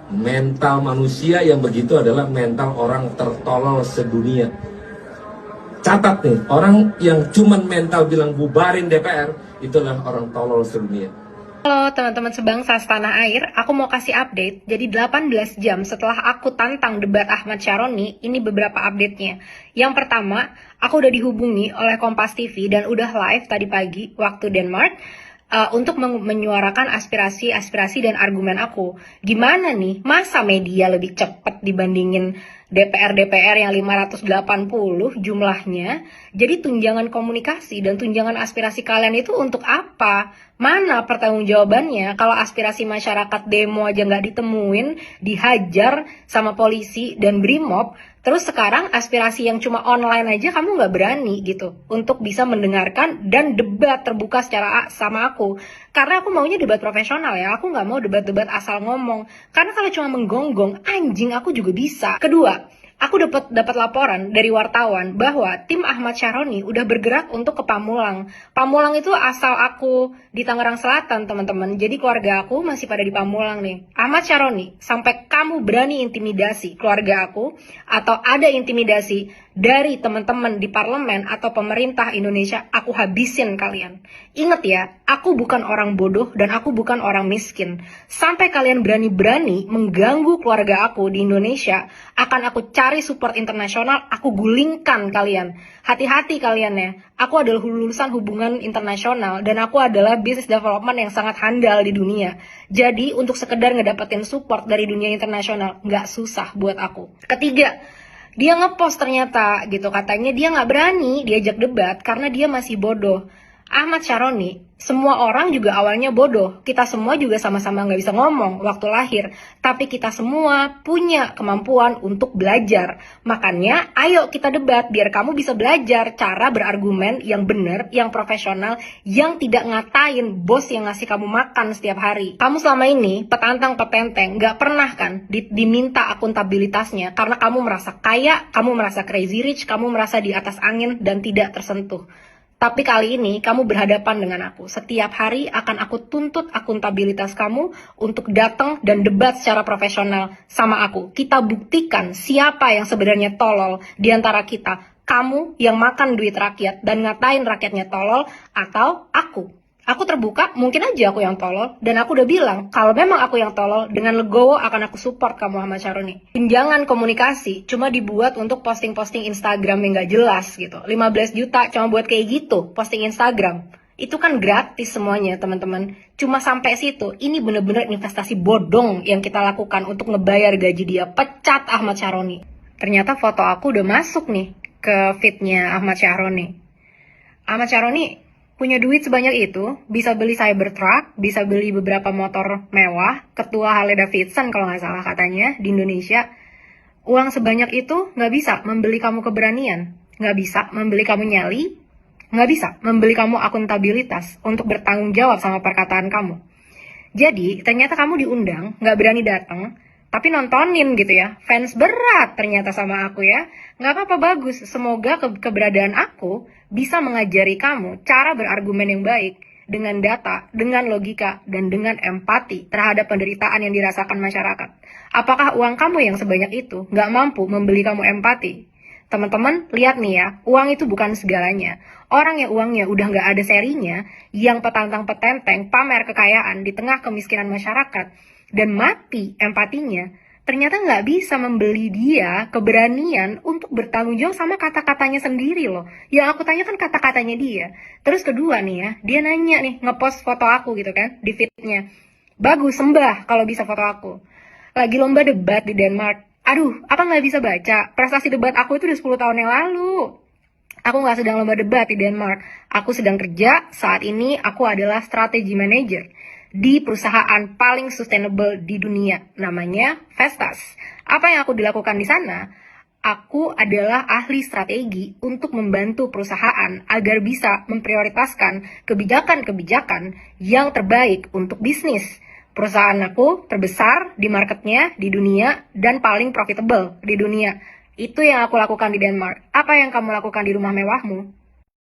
Mental manusia yang begitu adalah mental orang tertolol sedunia. Catat nih, orang yang cuman mental bilang bubarin DPR, itulah orang tolol sedunia. Halo teman-teman sebangsa setanah air, aku mau kasih update. Jadi 18 jam setelah aku tantang debat Ahmad Syaroni, ini beberapa update-nya. Yang pertama, aku udah dihubungi oleh Kompas TV dan udah live tadi pagi waktu Denmark untuk menyuarakan aspirasi dan argumen aku. Gimana nih, masa media lebih cepat dibandingin DPR yang 580 jumlahnya? Jadi tunjangan komunikasi dan tunjangan aspirasi kalian itu untuk apa? Mana pertanggungjawabannya kalau aspirasi masyarakat demo aja nggak ditemuin, dihajar sama polisi dan Brimob, terus sekarang aspirasi yang cuma online aja kamu nggak berani gitu untuk bisa mendengarkan dan debat terbuka secara sama aku. Karena aku maunya debat profesional ya, aku nggak mau debat-debat asal ngomong. Karena kalau cuma menggonggong, anjing aku juga bisa. Kedua, aku dapat laporan dari wartawan bahwa tim Ahmad Syaroni udah bergerak untuk ke Pamulang. Pamulang itu asal aku di Tangerang Selatan, teman-teman. Jadi keluarga aku masih pada di Pamulang nih. Ahmad Syaroni, sampai kamu berani intimidasi keluarga aku atau ada intimidasi dari teman-teman di parlemen atau pemerintah Indonesia, aku habisin kalian. Ingat ya, aku bukan orang bodoh dan aku bukan orang miskin. Sampai kalian berani-berani mengganggu keluarga aku di Indonesia, akan aku cari support internasional, aku gulingkan kalian. Hati-hati kalian ya, aku adalah lulusan hubungan internasional dan aku adalah business development yang sangat handal di dunia. Jadi untuk sekedar ngedapetin support dari dunia internasional, nggak susah buat aku. Ketiga, dia ngepost ternyata gitu, katanya dia nggak berani diajak debat karena dia masih bodoh. Ahmad Syaroni, semua orang juga awalnya bodoh. Kita semua juga sama-sama nggak bisa ngomong waktu lahir. Tapi kita semua punya kemampuan untuk belajar. Makanya ayo kita debat biar kamu bisa belajar cara berargumen yang benar, yang profesional, yang tidak ngatain bos yang ngasih kamu makan setiap hari. Kamu selama ini petantang petenteng nggak pernah kan diminta akuntabilitasnya karena kamu merasa kaya, kamu merasa crazy rich, kamu merasa di atas angin dan tidak tersentuh. Tapi kali ini kamu berhadapan dengan aku. Setiap hari akan aku tuntut akuntabilitas kamu untuk datang dan debat secara profesional sama aku. Kita buktikan siapa yang sebenarnya tolol di antara kita. Kamu yang makan duit rakyat dan ngatain rakyatnya tolol atau aku. Aku terbuka, mungkin aja aku yang tolol. Dan aku udah bilang, kalau memang aku yang tolol, dengan legowo akan aku support kamu Ahmad Syaroni. Tunjangan komunikasi cuma dibuat untuk posting-posting Instagram yang gak jelas gitu. 15 juta cuma buat kayak gitu, posting Instagram. Itu kan gratis semuanya teman-teman. Cuma sampai situ, ini bener-bener investasi bodong yang kita lakukan untuk ngebayar gaji dia. Pecat Ahmad Syaroni. Ternyata foto aku udah masuk nih ke feednya Ahmad Syaroni. Ahmad Syaroni punya duit sebanyak itu, bisa beli Cybertruck, bisa beli beberapa motor mewah, ketua Harley Davidson kalau nggak salah katanya di Indonesia. Uang sebanyak itu nggak bisa membeli kamu keberanian, nggak bisa membeli kamu nyali, nggak bisa membeli kamu akuntabilitas untuk bertanggung jawab sama perkataan kamu. Jadi ternyata kamu diundang, nggak berani datang, tapi nontonin gitu ya. Fans berat ternyata sama aku ya. Nggak apa-apa, bagus. Semoga keberadaan aku bisa mengajari kamu cara berargumen yang baik. Dengan data, dengan logika, dan dengan empati terhadap penderitaan yang dirasakan masyarakat. Apakah uang kamu yang sebanyak itu nggak mampu membeli kamu empati? Teman-teman, lihat nih ya, uang itu bukan segalanya. Orang yang uangnya udah nggak ada serinya, yang petantang petenteng, pamer kekayaan di tengah kemiskinan masyarakat, dan mati empatinya, ternyata nggak bisa membeli dia keberanian untuk bertanggung jawab sama kata-katanya sendiri loh. Yang aku tanya kan kata-katanya dia. Terus kedua nih ya, dia nanya nih, ngepost foto aku gitu kan, di feednya. Bagus, sembah kalau bisa foto aku. Lagi lomba debat di Denmark. Aduh, apa nggak bisa baca? Prestasi debat aku itu udah 10 tahun yang lalu. Aku nggak sedang lomba debat di Denmark. Aku sedang kerja, saat ini aku adalah strategy manager di perusahaan paling sustainable di dunia, namanya Vestas. Apa yang aku dilakukan di sana? Aku adalah ahli strategi untuk membantu perusahaan agar bisa memprioritaskan kebijakan-kebijakan yang terbaik untuk bisnis. Perusahaan aku terbesar di marketnya di dunia dan paling profitable di dunia. Itu yang aku lakukan di Denmark. Apa yang kamu lakukan di rumah mewahmu?